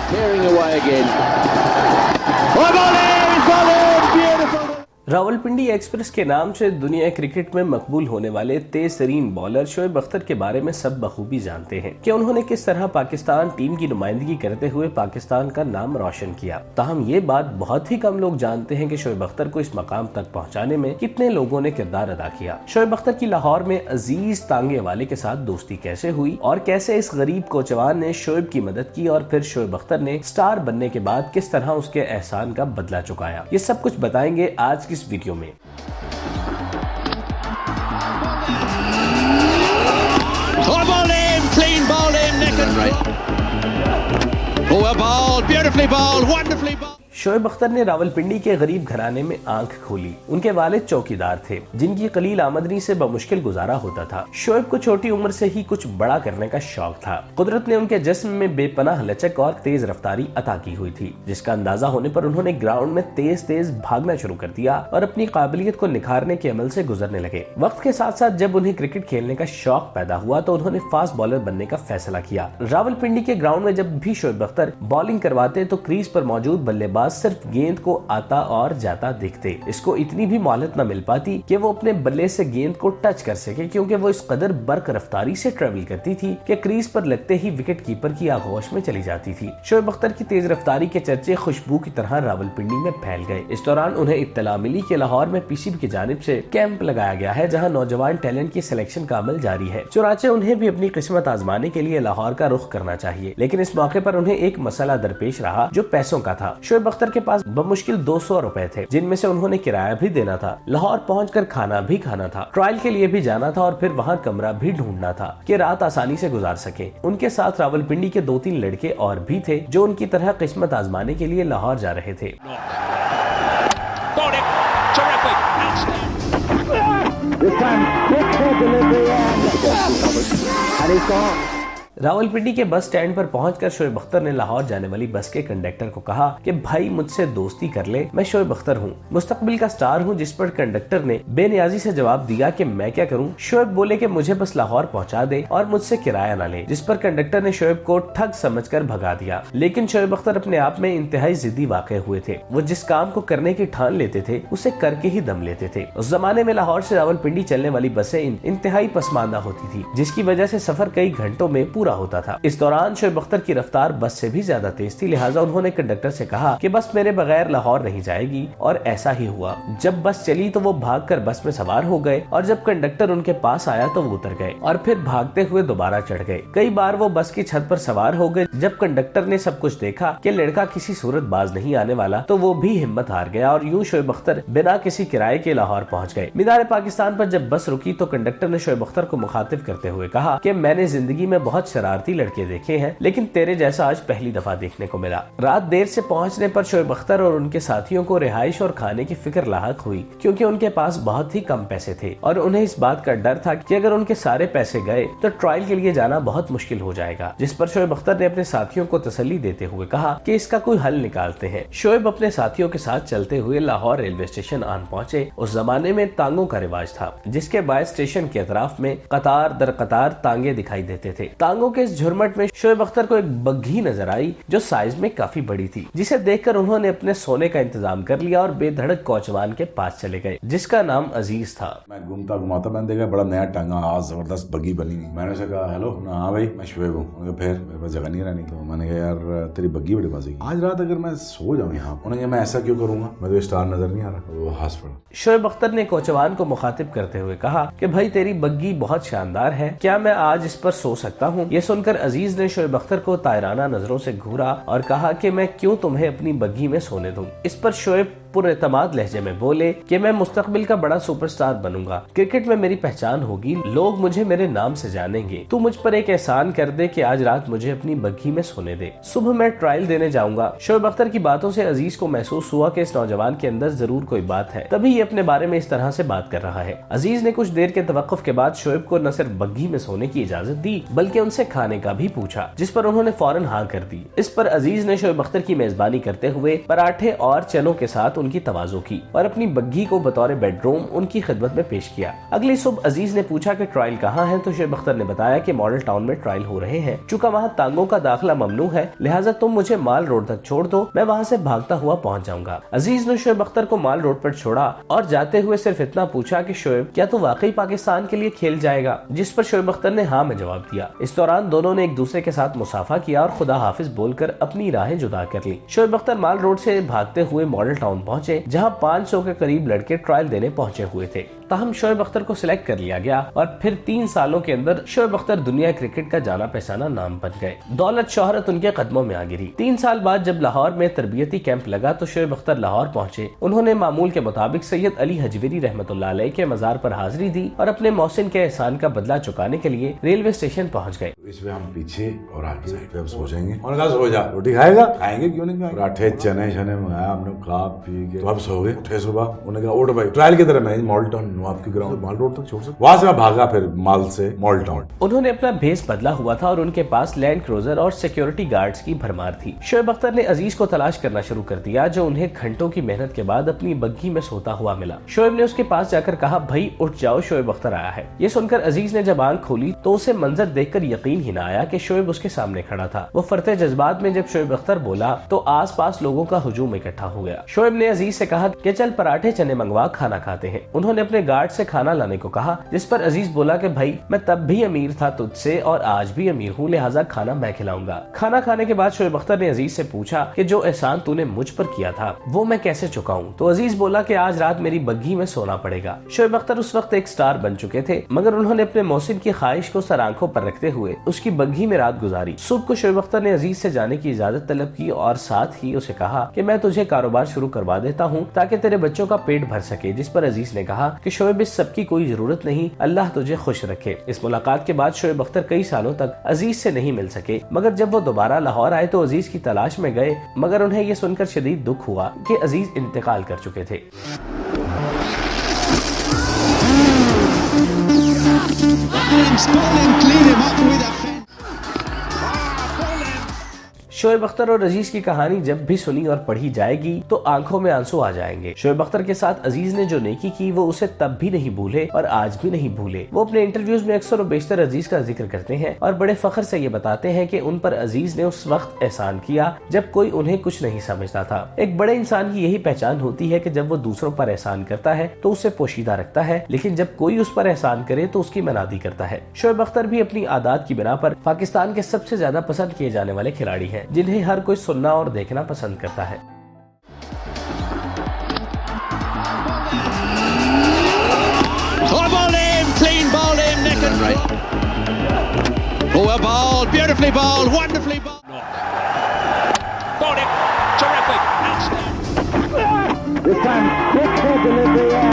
Tearing away again. Oh, bowling, beautiful. Rawalpindi express के नाम से दुनिया क्रिकेट में मकबूल होने वाले तेज तरीन बॉलर शोएब अख्तर के बारे में सब बखूबी जानते हैं कि उन्होंने किस तरह पाकिस्तान टीम की नुमाइंदगी करते हुए पाकिस्तान का नाम रोशन किया। ताहम ये बात बहुत ही कम लोग जानते हैं कि शोएब अख्तर को इस मकाम तक पहुंचाने में कितने लोगों ने किरदार अदा किया। शोएब अख्तर की लाहौर में अजीज तांगे वाले के साथ दोस्ती कैसे हुई और कैसे इस गरीब कोचवान ने शोएब की मदद की और फिर शोएब अख्तर ने स्टार बनने के बाद किस तरह उसके एहसान का बदला चुकाया, ये सब कुछ बताएंगे आज इस वीडियो में। Clean ball in, neck and right. Oh, a ball, beautifully balled, wonderfully balled. Shoaib Akhtar ने रावलपिंडी के गरीब घराने में आंख खोली। उनके वालिद चौकीदार थे जिनकी कलील आमदनी से बमुश्किल गुजारा होता था। शोएब को छोटी उम्र से ही कुछ बड़ा करने का शौक था। कुदरत ने उनके जिस्म में बेपनाह लचक और तेज रफ्तारी अता की हुई थी, जिसका अंदाजा होने पर उन्होंने ग्राउंड में तेज तेज भागना शुरू कर दिया और अपनी काबिलियत को निखारने के अमल से गुजरने लगे। वक्त के साथ साथ जब उन्हें क्रिकेट खेलने का शौक पैदा हुआ तो उन्होंने फास्ट बॉलर बनने का फैसला किया। रावलपिंडी के ग्राउंड में जब भी शोएब अख्तर बॉलिंग करवाते तो क्रीज पर मौजूद बल्लेबाज सिर्फ गेंद को आता और जाता देखते। इसको इतनी भी मोहलत न मिल पाती कि वो अपने बल्ले से गेंद को टच कर सके, क्योंकि वो इस कदर बर्क रफ्तारी से ट्रेवल करती थी कि क्रीज पर लगते ही विकेट कीपर की आगोश में चली जाती थी। शोएब अख्तर की तेज रफ्तारी के चर्चे खुशबू की तरह रावलपिंडी में फैल गए। इस दौरान उन्हें इत्तला मिली कि लाहौर में पीसीबी की जानिब से कैंप लगाया गया है, जहां नौजवान टैलेंट की सिलेक्शन का अमल जारी है। चुनाचे उन्हें भी अपनी किस्मत आजमाने के लिए लाहौर का रुख करना चाहिए, लेकिन इस मौके पर उन्हें एक मसला दरपेश रहा जो पैसों का था। शोएब अख्तर के पास बमुश्किल 200 रुपए थे, जिनमें से उन्होंने किराया भी देना था, लाहौर पहुंचकर खाना भी खाना था, ट्रायल के लिए भी जाना था और फिर वहां कमरा भी ढूंढना था कि रात आसानी से गुजार सके। उनके साथ रावलपिंडी के 2-3 लड़के और भी थे जो उनकी तरह किस्मत आजमाने के लिए लाहौर जा रहे थे। रावलपिंडी के बस स्टैंड पर पहुंचकर शोएब अख्तर ने लाहौर जाने वाली बस के कंडक्टर को कहा कि भाई मुझसे दोस्ती कर ले, मैं शोएब अख्तर हूं, मुस्तकबिल का स्टार हूं। जिस पर कंडक्टर ने बेनियाजी से जवाब दिया कि मैं क्या करूं। शोएब बोले कि मुझे बस लाहौर पहुंचा दे और मुझसे किराया न ले, जिस पर कंडक्टर ने शोएब को ठग समझकर भगा दिया। लेकिन शोएब अख्तर अपने आप में इंतहाई जिद्दी वाक़े हुए थे। वो जिस काम को करने की ठान लेते थे उसे करके ही दम लेते थे। उस जमाने में लाहौर से रावलपिंडी चलने वाली बसें इंतहाई पसमानदा होती थी, जिसकी वजह से सफर कई घंटों में पूरा होता था। इस दौरान शोएब अख्तर की रफ्तार बस से भी ज्यादा तेज थी, लिहाजा उन्होंने कंडक्टर से कहा कि बस मेरे बगैर लाहौर नहीं जाएगी, और ऐसा ही हुआ। जब बस चली तो वो भागकर बस में सवार हो गए और जब कंडक्टर उनके पास आया तो वो उतर गए और फिर भागते हुए दोबारा चढ़ गए। कई बार वो बस की छत पर सवार हो गए। जब कंडक्टर ने सब कुछ देखा कि लड़का किसी सूरत बाज नहीं आने वाला तो वो भी हिम्मत हार गया और यूं शोएब अख्तर बिना किसी किराए के लाहौर पहुंच गए। मीनार पाकिस्तान पर जब बस रुकी तो कंडक्टर ने शोएब अख्तर को मुखातिब करते हुए कहा कि मैंने जिंदगी में बहुत शरारती लड़के देखे हैं, लेकिन तेरे जैसा आज पहली दफा देखने को मिला। रात देर से पहुंचने पर शोएब अख्तर और उनके साथियों को रिहाइश और खाने की फिक्र लाहक हुई, क्योंकि उनके पास बहुत ही कम पैसे थे और उन्हें इस बात का डर था कि अगर उनके सारे पैसे गए तो ट्रायल के लिए जाना बहुत मुश्किल हो जाएगा। जिस पर शोएब अख्तर ने अपने साथियों को तसल्ली देते हुए कहा कि इसका कोई हल निकालते हैं। शोएब अपने साथियों के साथ चलते हुए लाहौर रेलवे स्टेशन आन पहुंचे। उस जमाने में तांगों का रिवाज था, जिसके बाद स्टेशन के अतराफ में कतार दर कतार तांगे दिखाई देते थे। तांगों के इस झुरमट में शोएब अख्तर को एक बग्घी नजर आई जो साइज में काफी बड़ी थी, जिसे देखकर उन्होंने अपने सोने का इंतजाम कर लिया और बेधड़क कोचवान के पास चले गए, जिसका नाम अजीज था। मैं घूमता घुमाता मैंने देखा बड़ा नया टांगा, आज जबरदस्त बग्घी बनी हुई। मैंने उसे कहा हेलो, हाँ भाई मैं शोएब हूँ। फिर मेरे पास जगह नहीं रहनी, तो मैंने कहा यार तेरी बग्घी बड़ी बाजी, आज रात अगर मैं सो जाऊँ यहाँ। उन्होंने कहा मैं ऐसा क्यों करूंगा, मैं तो स्टार नजर नहीं आ रहा। वो हंस पड़ा। शोएब अख्तर ने कोचवान को मुखातिब करते हुए कहा कि भाई तेरी बग्घी बहुत शानदार है, क्या मैं आज इस पर सो सकता हूँ। ये सुनकर अजीज ने शोएब अख्तर को तायराना नजरों से घूरा और कहा कि मैं क्यों तुम्हें अपनी बग्घी में सोने दूं। इस पर शोएब पुरएतमाद लहजे में बोले कि मैं मुस्तकबिल का बड़ा सुपरस्टार बनूंगा, क्रिकेट में मेरी पहचान होगी, लोग मुझे मेरे नाम से जानेंगे। तू मुझ पर एक एहसान कर दे कि आज रात मुझे अपनी बग्घी में सोने दे, सुबह मैं ट्रायल देने जाऊंगा। शोएब अख्तर की बातों से अजीज को महसूस हुआ कि इस नौजवान के अंदर जरूर कोई बात है, तभी ये अपने बारे में इस तरह से बात कर रहा है। अजीज ने कुछ देर के तवक्कुफ के बाद शोएब को न सिर्फ बग्घी में सोने की इजाजत दी बल्कि उनसे खाने का भी पूछा, जिस पर उन्होंने फौरन हाँ कर दी। इस पर अजीज ने शोएब अख्तर की मेजबानी करते हुए पराठे और चनों के साथ उनकी तवाज़ो की और अपनी बग्घी को बतौर बेडरूम उनकी खिदमत में पेश किया। अगली सुबह अजीज ने पूछा कि ट्रायल कहाँ है, तो शोएब अख्तर ने बताया कि मॉडल टाउन में ट्रायल हो रहे हैं। चूंकि वहाँ तांगों का दाखिला ममनू है, लिहाजा तुम मुझे माल रोड तक छोड़ दो, मैं वहाँ से भागता हुआ पहुँच जाऊंगा। अजीज ने शोएब अख्तर को माल रोड पर छोड़ा और जाते हुए सिर्फ इतना पूछा कि शोएब, क्या तू वाकई पाकिस्तान के लिए खेल जाएगा, जिस पर शोएब अख्तर ने हाँ में जवाब दिया। इस दौरान दोनों ने एक दूसरे के साथ मुसाफा किया और खुदा हाफिज बोलकर अपनी राहें जुदा कर ली। शोएब अख्तर माल रोड से भागते हुए मॉडल टाउन पहुंचे, जहां 500 के करीब लड़के ट्रायल देने पहुंचे हुए थे। ताहम शोएब अख्तर को सिलेक्ट कर लिया गया और फिर 3 सालों के अंदर शोएब अख्तर दुनिया क्रिकेट का जाना पहचाना नाम बन गए। दौलत शोहरत उनके कदमों में आ गिरी। 3 साल बाद जब लाहौर में तरबियती कैंप लगा तो शोएब अख्तर लाहौर पहुंचे। उन्होंने मामूल के मुताबिक सैयद अली हजवीरी रहमतुल्लाह अलैह के मजार पर हाजिरी दी और अपने मोहसिन के एहसान का बदला चुकाने के लिए रेलवे स्टेशन पहुँच गए। इसमें हम पीछे और आगे साइड पे हम सोचेंगे, उन्होंने कहा सो जा, रोटी खाएगा, खाएंगे क्यों नहीं खाएंगे, पराठे चने शने मंगाया हमने, खा पी के तो अब सो गए। उठे सुबह, उन्होंने कहा उठ भाई, ट्रायल की तरह मैं मॉल टाउन नवाब की ग्राउंड माल रोड तक छोड़ सकता। वहां से मैं भागा फिर माल से मॉल टाउन। उन्होंने अपना भेस बदला हुआ था और उनके पास लैंड क्रूजर और सिक्योरिटी गार्ड्स की भरमार थी। शोएब अख्तर ने अजीज को तलाश करना शुरू कर दिया, जो उन्हें घंटों की मेहनत के बाद अपनी बग्घी में सोता हुआ मिला। शोएब ने उसके पास जाकर कहा, भाई उठ जाओ, शोएब अख्तर आया है। ये सुनकर अजीज ने जब आंख खोली तो उसे मंजर देखकर यकीन ही न आया कि शोएब उसके सामने खड़ा था। वो फरते जज्बात में जब शोएब अख्तर बोला तो आसपास लोगों का हुजूम इकट्ठा हो गया। शोएब ने अजीज से कहा कि चल पराठे चने मंगवा, खाना खाते हैं। उन्होंने अपने गार्ड से खाना लाने को कहा, जिस पर अजीज बोला कि भाई मैं तब भी अमीर था तुझसे और आज भी अमीर हूँ, लिहाजा खाना मैं खिलाऊंगा। खाना खाने के बाद शोएब अख्तर ने अजीज से पूछा कि जो एहसान तूने मुझ पर किया था वो मैं कैसे चुकाऊं। तो अजीज बोला कि आज रात मेरी बग्घी में सोना पड़ेगा। शोएब अख्तर उस वक्त एक स्टार बन चुके थे, मगर उन्होंने अपने मोहसिन की ख्वाहिश को सर आंखों पर रखते हुए उसकी बग्घी में रात गुजारी। सुबह को शोएब अख्तर ने अजीज से जाने की इजाजत तलब की और साथ ही उसे कहा कि मैं तुझे कारोबार शुरू करवा देता हूँ ताकि तेरे बच्चों का पेट भर सके, जिस पर अजीज ने कहा कि शोएब इस सब की कोई जरूरत नहीं, अल्लाह तुझे खुश रखे। इस मुलाकात के बाद शोएब अख्तर कई सालों तक अजीज से नहीं मिल सके, मगर जब वो दोबारा लाहौर आए तो अजीज की तलाश में गए, मगर उन्हें ये सुनकर शदीद दुख हुआ कि अजीज इंतकाल कर चुके थे। शोएब अख्तर और अजीज की कहानी जब भी सुनी और पढ़ी जाएगी तो आंखों में आंसू आ जाएंगे। शोएब अख्तर के साथ अजीज ने जो नेकी की वो उसे तब भी नहीं भूले और आज भी नहीं भूले। वो अपने इंटरव्यूज में अक्सर और बेशतर अजीज का जिक्र करते हैं और बड़े फख्र से ये बताते हैं कि उन पर अजीज ने उस वक्त एहसान किया जब कोई उन्हें कुछ नहीं समझता था। एक बड़े इंसान की यही पहचान होती है कि जब वो दूसरों पर एहसान करता है तो उसे पोशीदा रखता है, लेकिन जब कोई उस पर एहसान करे तो उसकी मनादी करता है। शोएब अख्तर भी अपनी आदत की बिना पर पाकिस्तान के सबसे ज्यादा पसंद किए जाने वाले खिलाड़ी हैं, जिन्हें हर कोई सुनना और देखना पसंद करता है। Clean ball in, neck and right. Oh, a ball, beautifully ball, wonderfully ball. Got it, terrific. This time, quick delivery.